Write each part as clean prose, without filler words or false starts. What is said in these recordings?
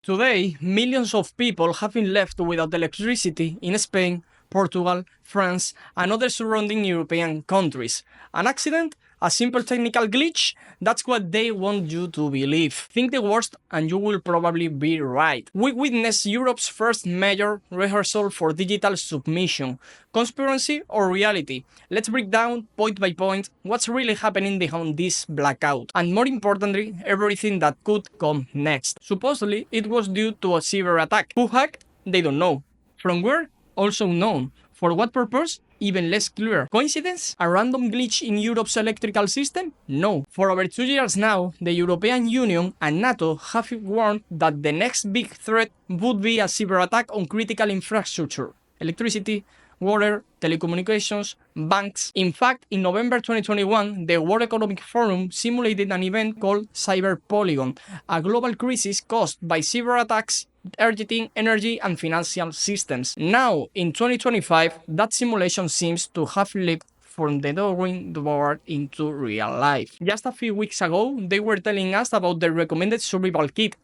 Today, millions of people have been left without electricity in Spain, Portugal, France, and other surrounding European countries. An accident? A simple technical glitch? That's what they want you to believe. Think the worst and you will probably be right. We witnessed Europe's first major rehearsal for digital submission. Conspiracy or reality? Let's break down point by point what's really happening behind this blackout, and more importantly, everything that could come next. Supposedly, it was due to a cyber attack. Who hacked? They don't know. From where? Also unknown. For what purpose? Even less clear. Coincidence? A random glitch in Europe's electrical system? No. For over 2 years now, the European Union and NATO have warned that the next big threat would be a cyber attack on critical infrastructure. Electricity, water, telecommunications, banks. In fact, in November 2021, the World Economic Forum simulated an event called Cyber Polygon, a global crisis caused by cyber attacks targeting energy and financial systems. Now, in 2025, that simulation seems to have leaped from the drawing board into real life. Just a few weeks ago, they were telling us about the recommended survival kit.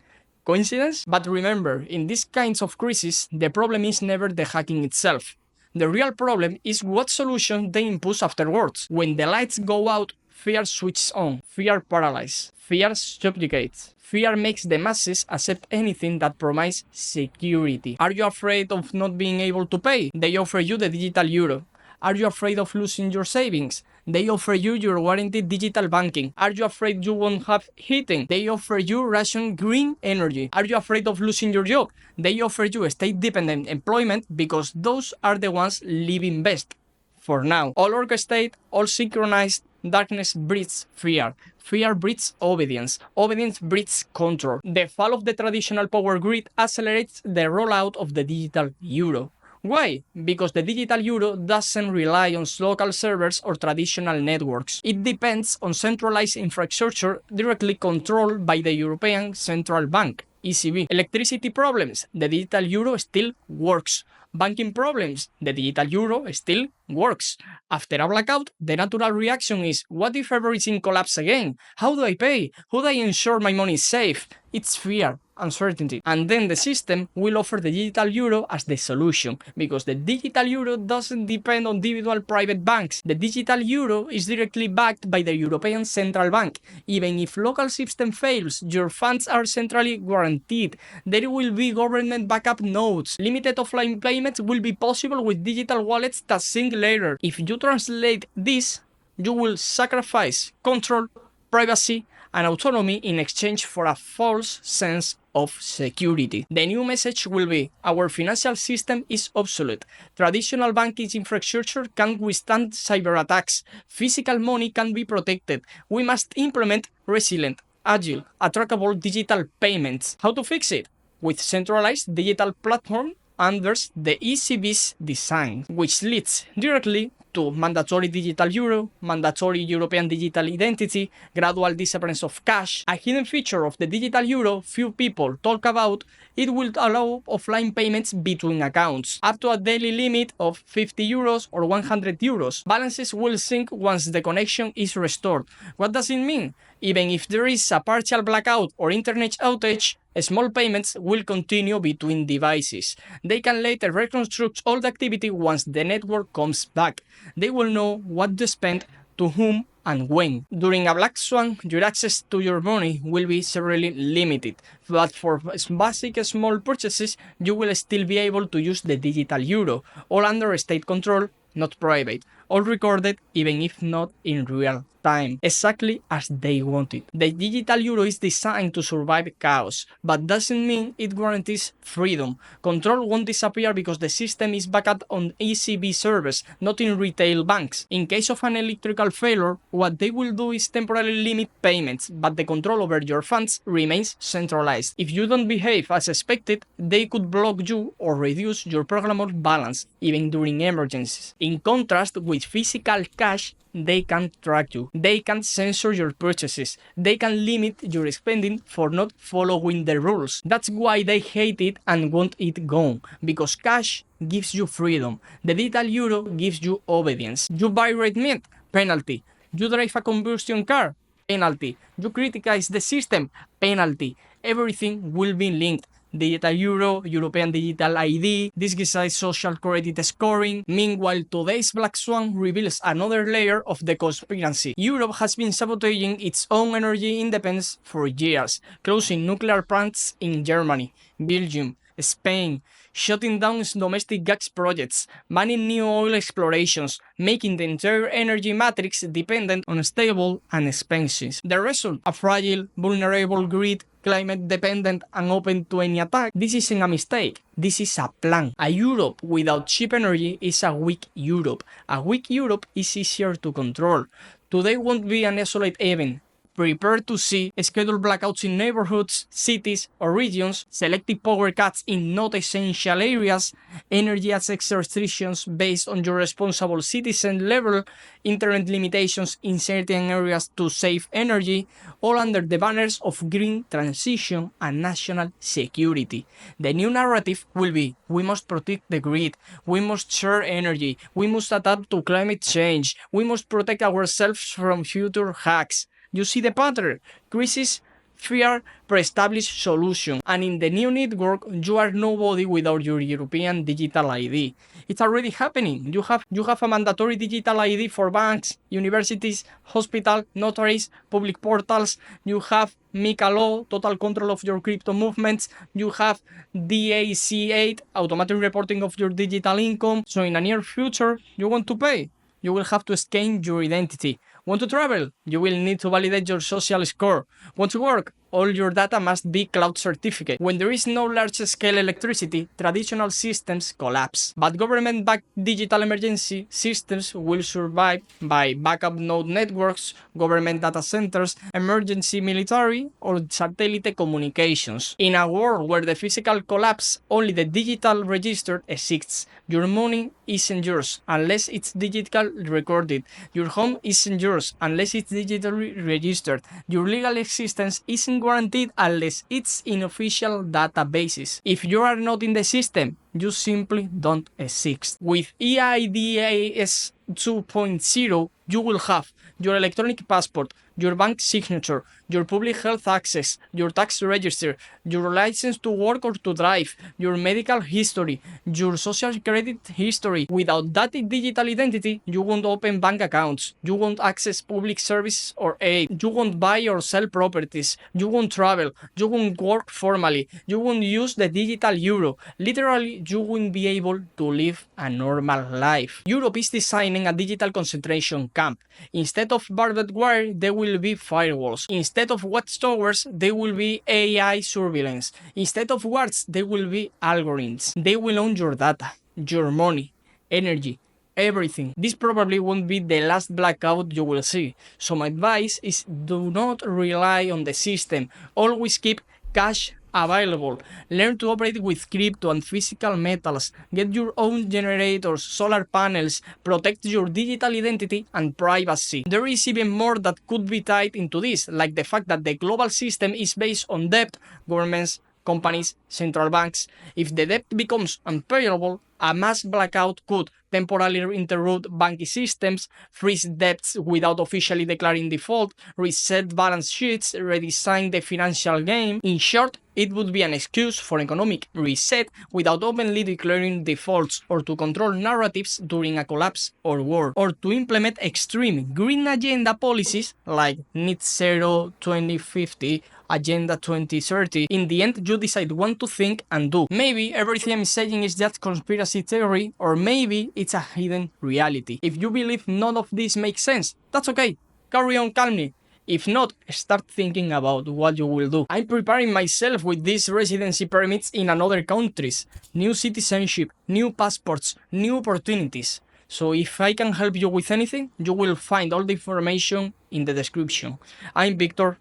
Coincidence? But remember, in these kinds of crises, the problem is never the hacking itself. The real problem is what solution they impose afterwards. When the lights go out, fear switches on, fear paralyzes, fear subjugates. Fear makes the masses accept anything that promises security. Are you afraid of not being able to pay? They offer you the digital euro. Are you afraid of losing your savings? They offer you your guaranteed digital banking. Are you afraid you won't have heating? They offer you ration green energy. Are you afraid of losing your job? They offer you state-dependent employment because those are the ones living best. For now, all orchestrated, all synchronized, darkness breeds fear. Fear breeds obedience. Obedience breeds control. The fall of the traditional power grid accelerates the rollout of the digital euro. Why? Because the digital euro doesn't rely on local servers or traditional networks. It depends on centralized infrastructure directly controlled by the European Central Bank, ECB. Electricity problems, the digital euro still works. Banking problems, the digital euro still works. After a blackout, the natural reaction is, what if everything collapses again? How do I pay? How do I ensure my money is safe? It's fear, uncertainty. And then the system will offer the digital euro as the solution, because the digital euro doesn't depend on individual private banks. The digital euro is directly backed by the European Central Bank. Even if local system fails, your funds are centrally guaranteed. There will be government backup nodes. Limited offline payments will be possible with digital wallets that sync later. If you translate this, you will sacrifice control, privacy, and autonomy in exchange for a false sense of security. The new message will be, our financial system is obsolete. Traditional banking infrastructure can't withstand cyber attacks. Physical money can be protected. We must implement resilient, agile, trackable digital payments. How to fix it? With centralized digital platform under the ECB's design, which leads directly to mandatory digital euro, mandatory European digital identity, gradual disappearance of cash. A hidden feature of the digital euro few people talk about, it will allow offline payments between accounts, up to a daily limit of 50 euros or 100 euros. Balances will sync once the connection is restored. What does it mean? Even if there is a partial blackout or internet outage, small payments will continue between devices. They can later reconstruct all the activity once the network comes back. They will know what to spend, to whom, and when. During a black swan, your access to your money will be severely limited, but for basic small purchases, you will still be able to use the digital euro, all under state control, not private, all recorded even if not in real time, exactly as they want it. The digital euro is designed to survive chaos, but doesn't mean it guarantees freedom. Control won't disappear because the system is backed on ECB servers, not in retail banks. In case of an electrical failure, what they will do is temporarily limit payments, but the control over your funds remains centralized. If you don't behave as expected, they could block you or reduce your programmable balance, even during emergencies. In contrast with physical cash, they can track you, they can censor your purchases, they can limit your spending for not following the rules. That's why they hate it and want it gone, because cash gives you freedom, the digital euro gives you obedience. You buy red meat, penalty. You drive a combustion car, penalty. You criticize the system, penalty. Everything will be linked. digital euro, European digital ID, disguised social credit scoring. Meanwhile, today's Black Swan reveals another layer of the conspiracy. Europe has been sabotaging its own energy independence for years, closing nuclear plants in Germany, Belgium, Spain, shutting down domestic gas projects, banning new oil explorations, making the entire energy matrix dependent on stable and expenses. The result? A fragile, vulnerable grid, climate dependent and open to any attack. This isn't a mistake. This is a plan. A Europe without cheap energy is a weak Europe. A weak Europe is easier to control. Today won't be an isolated event. Prepare to see scheduled blackouts in neighborhoods, cities, or regions, selective power cuts in not essential areas, energy access restrictions based on your responsible citizen level, internet limitations in certain areas to save energy, all under the banners of green transition and national security. The new narrative will be: we must protect the grid, we must share energy, we must adapt to climate change, we must protect ourselves from future hacks. You see the pattern: crisis, fear, pre-established solution. And in the new network, you are nobody without your European digital ID. It's already happening. You have a mandatory digital ID for banks, universities, hospitals, notaries, public portals. You have MiCA law, total control of your crypto movements. You have DAC8, automatic reporting of your digital income. So in the near future, you want to pay, you will have to scan your identity. Want to travel? You will need to validate your social score. Want to work? All your data must be cloud certificate. When there is no large-scale electricity, traditional systems collapse. But government-backed digital emergency systems will survive by backup node networks, government data centers, emergency military, or satellite communications. In a world where the physical collapse, only the digital register exists. Your money isn't yours unless it's digitally recorded. Your home isn't yours unless it's digitally registered. Your legal existence isn't guaranteed unless it's in official databases. If you are not in the system, you simply don't exist. With EIDAS 2.0, you will have your electronic passport, your bank signature, your public health access, your tax register, your license to work or to drive, your medical history, your social credit history. Without that digital identity, you won't open bank accounts, you won't access public services or aid, you won't buy or sell properties, you won't travel, you won't work formally, you won't use the digital euro. Literally, you won't be able to live a normal life. Europe is designing a digital concentration camp. Instead of barbed wire, there will be firewalls. Instead of watchtowers, there will be AI surveillance. Instead of guards, there will be algorithms. They will own your data, your money, energy, everything. This probably won't be the last blackout you will see. So my advice is, do not rely on the system. Always keep cash available. Learn to operate with crypto and physical metals. Get your own generators, solar panels. Protect your digital identity and privacy. There is even more that could be tied into this, like the fact that the global system is based on debt, governments, companies, central banks. If the debt becomes unpayable, a mass blackout could temporarily interrupt banking systems, freeze debts without officially declaring default, reset balance sheets, redesign the financial game. In short, it would be an excuse for economic reset without openly declaring defaults, or to control narratives during a collapse or war, or to implement extreme green agenda policies like Net Zero 2050, Agenda 2030. In the end, you decide what to think and do. Maybe everything I'm saying is just conspiracy theory, or maybe it's a hidden reality. If you believe none of this makes sense, that's okay. Carry on calmly. If not, start thinking about what you will do. I'm preparing myself with these residency permits in other countries, new citizenship, new passports, new opportunities. So if I can help you with anything, you will find all the information in the description. I'm Victor,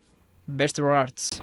best regards.